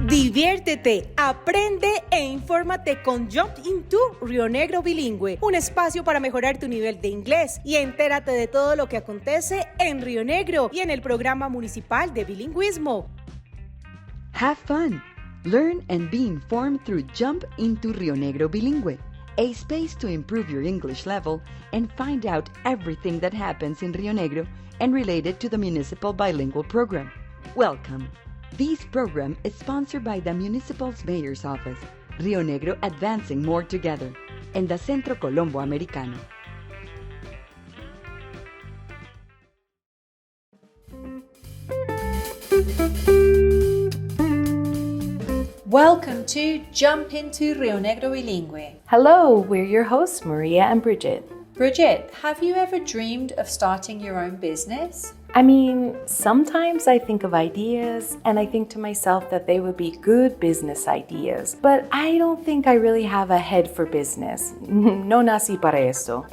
Diviértete, aprende e infórmate con Jump into Rionegro Bilingüe, un espacio para mejorar tu nivel de inglés y entérate de todo lo que acontece en Rionegro y en el programa municipal de bilingüismo. Have fun, learn and be informed through Jump into Rionegro Bilingüe, a space to improve your English level and find out everything that happens in Rionegro and related to the municipal bilingual program. Welcome. This program is sponsored by the municipal's mayor's office, Rionegro Advancing More Together, and the Centro Colombo Americano. Welcome to Jump into Rionegro Bilingüe. Hello, we're your hosts, Maria and Bridget. Bridget, have you ever dreamed of starting your own business? I mean, sometimes I think of ideas and I think to myself that they would be good business ideas, but I don't think I really have a head for business. No nací para eso.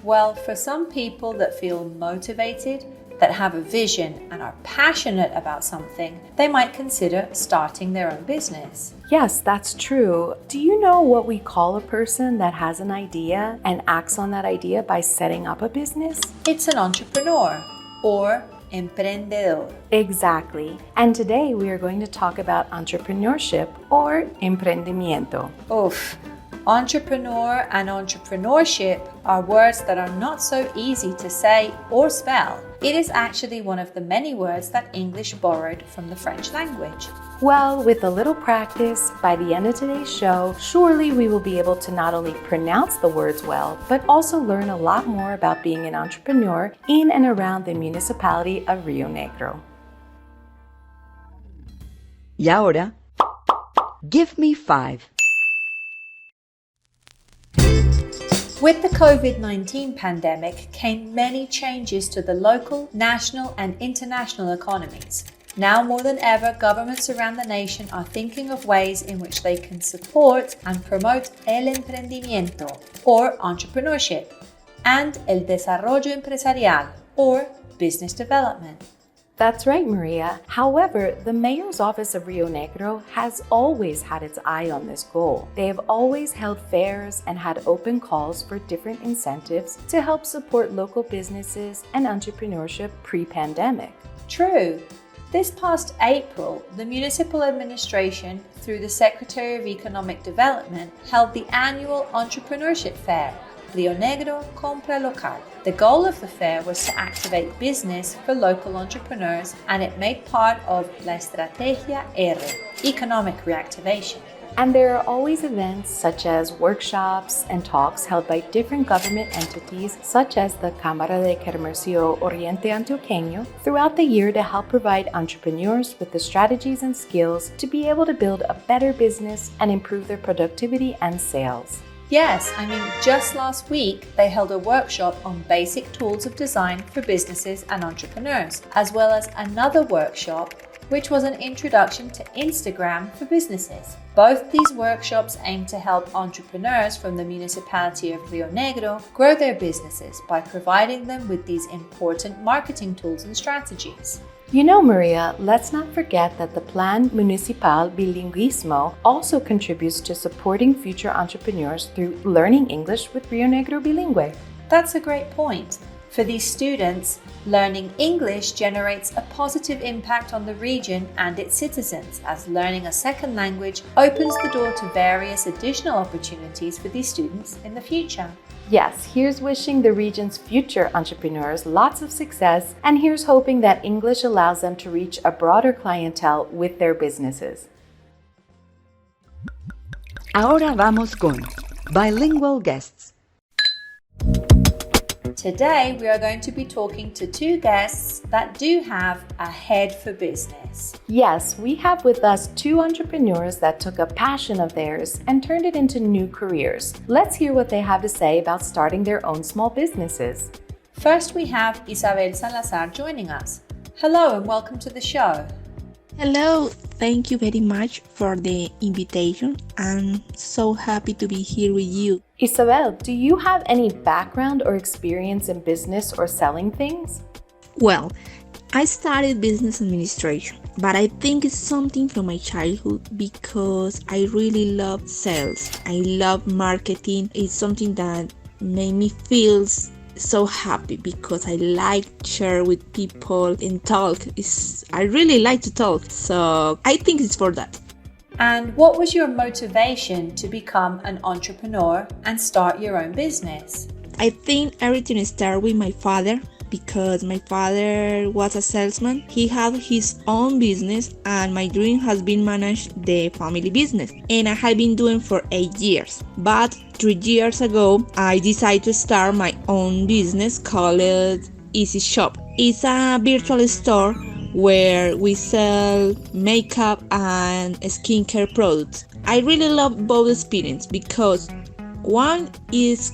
Well, for some people that feel motivated, that have a vision and are passionate about something, they might consider starting their own business. Yes, that's true. Do you know what we call a person that has an idea and acts on that idea by setting up a business? It's an entrepreneur or emprendedor. Exactly. And today we are going to talk about entrepreneurship or emprendimiento. Oof. Entrepreneur and entrepreneurship are words that are not so easy to say or spell. It is actually one of the many words that English borrowed from the French language. Well, with a little practice, by the end of today's show, surely we will be able to not only pronounce the words well, but also learn a lot more about being an entrepreneur in and around the municipality of Rionegro. Y ahora, give me 5. With the COVID-19 pandemic came many changes to the local, national, and international economies. Now more than ever, governments around the nation are thinking of ways in which they can support and promote el emprendimiento, or entrepreneurship, and el desarrollo empresarial, or business development. That's right, Maria. However, the mayor's office of Rionegro has always had its eye on this goal. They have always held fairs and had open calls for different incentives to help support local businesses and entrepreneurship pre-pandemic. True. This past April, the municipal administration, through the Secretary of Economic Development, held the annual entrepreneurship fair, Rionegro Compra Local. The goal of the fair was to activate business for local entrepreneurs, and it made part of la estrategia R, economic reactivation. And there are always events such as workshops and talks held by different government entities such as the Cámara de Comercio Oriente Antioqueño throughout the year to help provide entrepreneurs with the strategies and skills to be able to build a better business and improve their productivity and sales. Yes, just last week they held a workshop on basic tools of design for businesses and entrepreneurs, as well as another workshop which was an introduction to Instagram for businesses. Both these workshops aim to help entrepreneurs from the municipality of Rionegro grow their businesses by providing them with these important marketing tools and strategies. You know, Maria, let's not forget that the Plan Municipal Bilingüismo also contributes to supporting future entrepreneurs through learning English with Rionegro Bilingüe. That's a great point. For these students, learning English generates a positive impact on the region and its citizens, as learning a second language opens the door to various additional opportunities for these students in the future. Yes, here's wishing the region's future entrepreneurs lots of success, and here's hoping that English allows them to reach a broader clientele with their businesses. Ahora vamos con bilingual guests. Today, we are going to be talking to two guests that do have a head for business. Yes, we have with us two entrepreneurs that took a passion of theirs and turned it into new careers. Let's hear what they have to say about starting their own small businesses. First, we have Isabel Salazar joining us. Hello and welcome to the show. Hello, thank you very much for the invitation. I'm so happy to be here with you. Isabel, do you have any background or experience in business or selling things? Well, I studied business administration, but I think it's something from my childhood because I really love sales. I love marketing. It's something that made me feel so happy because I like to share with people and talk. I really like to talk, so I think it's for that. And what was your motivation to become an entrepreneur and start your own business? I think everything started with my father. Because my father was a salesman, he had his own business and my dream has been manage the family business, and I have been doing for 8 years. But 3 years ago, I decided to start my own business called Easy Shop. It's a virtual store where we sell makeup and skincare products. I really love both experiences because one is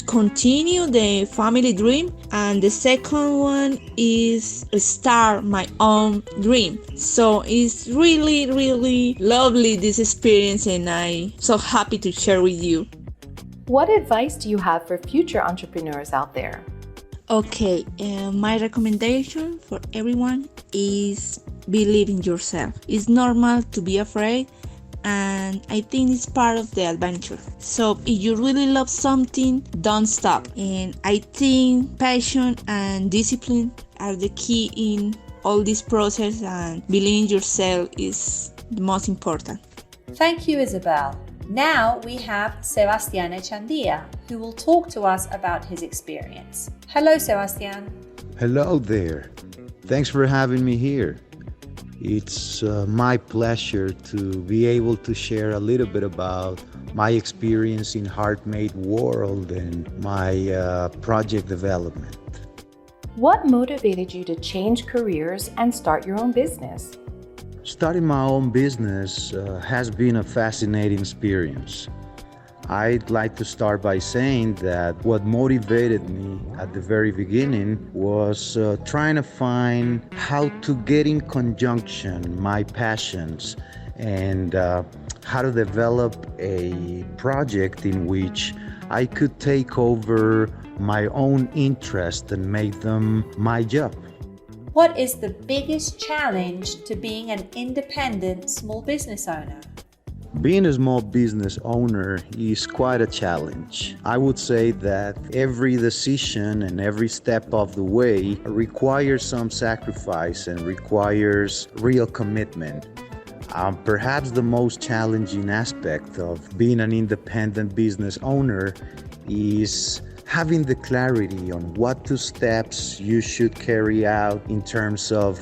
continue the family dream and the second one is start my own dream. So it's really lovely, this experience, and I'm so happy to share with you. What advice do you have for future entrepreneurs out there? Okay, my recommendation for everyone is believe in yourself. It's normal to be afraid, and I think it's part of the adventure. So if you really love something, don't stop. And I think passion and discipline are the key in all this process, and believing in yourself is the most important. Thank you, Isabel. Now we have Sebastián Echandia, who will talk to us about his experience. Hello, Sebastián. Hello there. Thanks for having me here. It's my pleasure to be able to share a little bit about my experience in Heart-Made World and my project development. What motivated you to change careers and start your own business? Starting my own business has been a fascinating experience. I'd like to start by saying that what motivated me at the very beginning was trying to find how to get in conjunction my passions and how to develop a project in which I could take over my own interests and make them my job. What is the biggest challenge to being an independent small business owner? Being a small business owner is quite a challenge. I would say that every decision and every step of the way requires some sacrifice and requires real commitment. Perhaps the most challenging aspect of being an independent business owner is having the clarity on what two steps you should carry out in terms of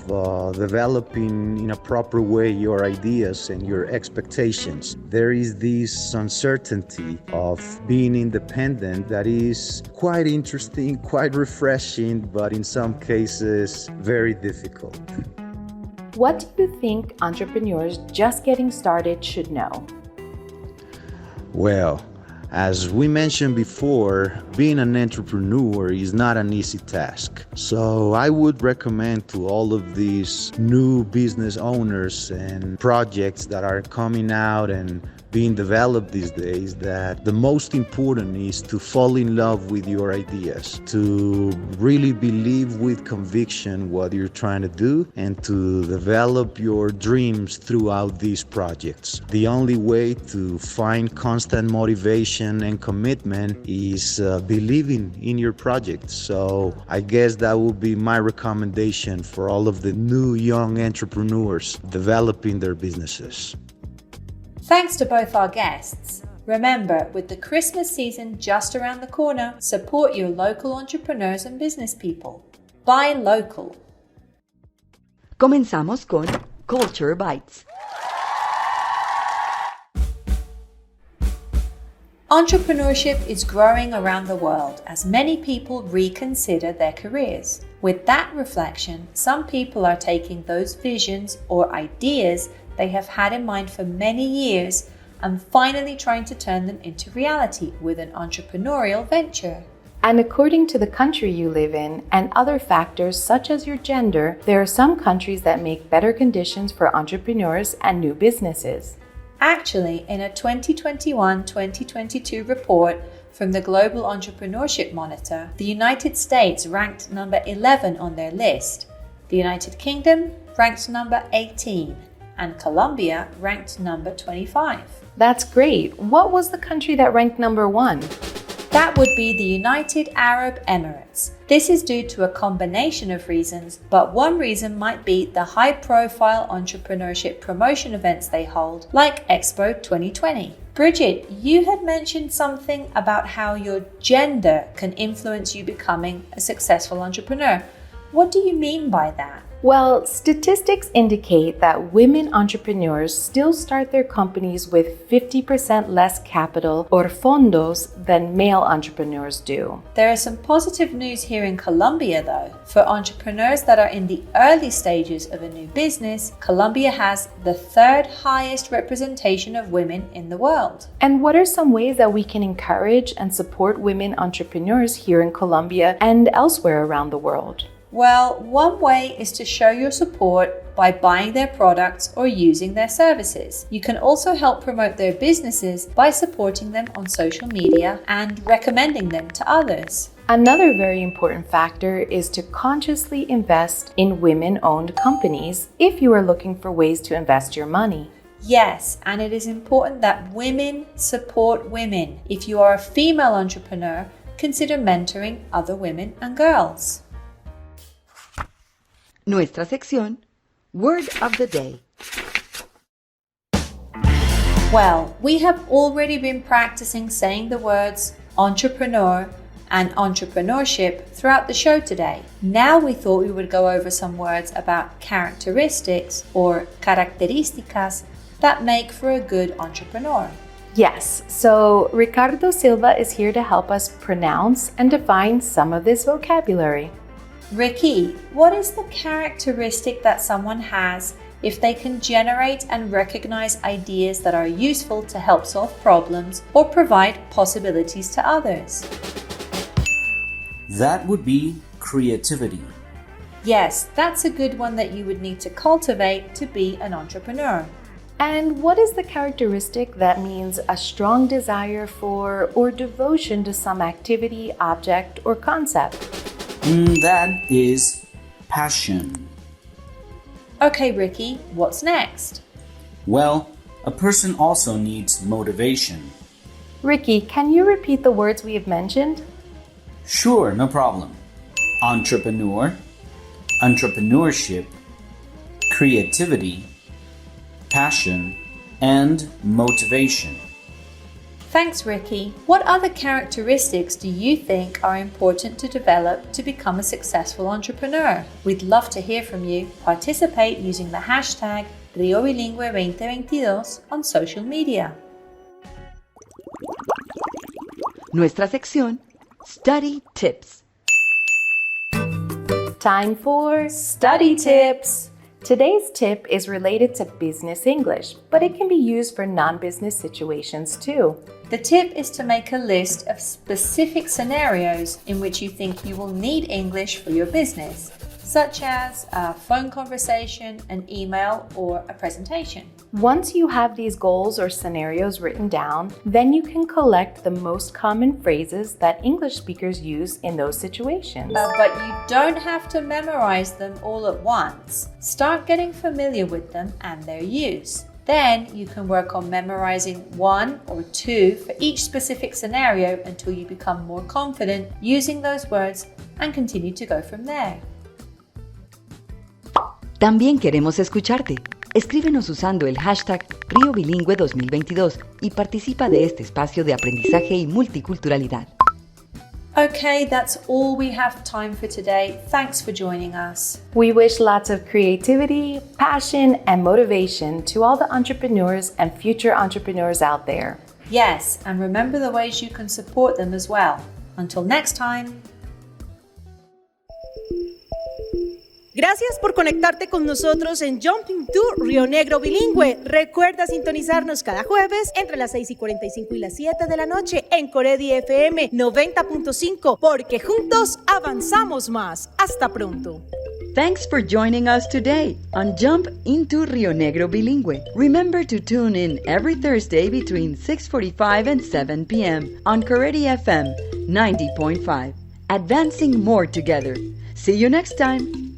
developing in a proper way your ideas and your expectations. There is this uncertainty of being independent that is quite interesting, quite refreshing, but in some cases very difficult. What do you think entrepreneurs just getting started should know? Well, as we mentioned before, being an entrepreneur is not an easy task. So I would recommend to all of these new business owners and projects that are coming out and being developed these days that the most important is to fall in love with your ideas, to really believe with conviction what you're trying to do, and to develop your dreams throughout these projects. The only way to find constant motivation and commitment is believing in your project. So I guess that would be my recommendation for all of the new young entrepreneurs developing their businesses. Thanks to both our guests. Remember, with the Christmas season just around the corner, support your local entrepreneurs and business people. Buy local. Comenzamos con Culture Bites. Entrepreneurship is growing around the world as many people reconsider their careers. With that reflection, some people are taking those visions or ideas they have had in mind for many years and finally trying to turn them into reality with an entrepreneurial venture. And according to the country you live in and other factors such as your gender, there are some countries that make better conditions for entrepreneurs and new businesses. Actually, in a 2021-2022 report from the Global Entrepreneurship Monitor, the United States ranked number 11 on their list. The United Kingdom ranked number 18, and Colombia ranked number 25. That's great. What was the country that ranked number 1? That would be the United Arab Emirates. This is due to a combination of reasons, but one reason might be the high-profile entrepreneurship promotion events they hold, like Expo 2020. Bridget, you had mentioned something about how your gender can influence you becoming a successful entrepreneur. What do you mean by that? Well, statistics indicate that women entrepreneurs still start their companies with 50% less capital or fondos than male entrepreneurs do. There is some positive news here in Colombia though. For entrepreneurs that are in the early stages of a new business, Colombia has the 3rd highest representation of women in the world. And what are some ways that we can encourage and support women entrepreneurs here in Colombia and elsewhere around the world? Well, one way is to show your support by buying their products or using their services. You can also help promote their businesses by supporting them on social media and recommending them to others. Another very important factor is to consciously invest in women-owned companies if you are looking for ways to invest your money. Yes, and it is important that women support women. If you are a female entrepreneur, consider mentoring other women and girls. Nuestra sección, Word of the Day. Well, we have already been practicing saying the words entrepreneur and entrepreneurship throughout the show today. Now we thought we would go over some words about characteristics or características that make for a good entrepreneur. Yes, so Ricardo Silva is here to help us pronounce and define some of this vocabulary. Ricky, what is the characteristic that someone has if they can generate and recognize ideas that are useful to help solve problems or provide possibilities to others? That would be creativity. Yes, that's a good one that you would need to cultivate to be an entrepreneur. And what is the characteristic that means a strong desire for or devotion to some activity, object, or concept? That is passion. Okay, Ricky, what's next? Well, a person also needs motivation. Ricky, can you repeat the words we have mentioned? Sure, no problem. Entrepreneur, entrepreneurship, creativity, passion, and motivation. Thanks, Ricky. What other characteristics do you think are important to develop to become a successful entrepreneur? We'd love to hear from you. Participate using the hashtag Rio Bilingüe 2022 on social media. Nuestra sección, Study Tips. Time for Study Tips. Today's tip is related to business English, but it can be used for non-business situations too. The tip is to make a list of specific scenarios in which you think you will need English for your business, such as a phone conversation, an email, or a presentation. Once you have these goals or scenarios written down, then you can collect the most common phrases that English speakers use in those situations. But you don't have to memorize them all at once. Start getting familiar with them and their use. Then you can work on memorizing 1 or 2 for each specific scenario until you become more confident using those words and continue to go from there. También queremos escucharte. Escríbenos usando el hashtag Rio Bilingüe 2022 y participa de este espacio de aprendizaje y multiculturalidad. Okay, that's all we have time for today. Thanks for joining us. We wish lots of creativity, passion, and motivation to all the entrepreneurs and future entrepreneurs out there. Yes, and remember the ways you can support them as well. Until next time. Gracias por conectarte con nosotros en Jumping to Rionegro Bilingüe. Recuerda sintonizarnos cada jueves entre las 6:45 y las 7 de la noche en COREDI FM 90.5, porque juntos avanzamos más. Hasta pronto. Thanks for joining us today on Jump into Rionegro Bilingüe. Remember to tune in every Thursday between 6:45 and 7 p.m. on COREDI FM 90.5. Advancing more together. See you next time.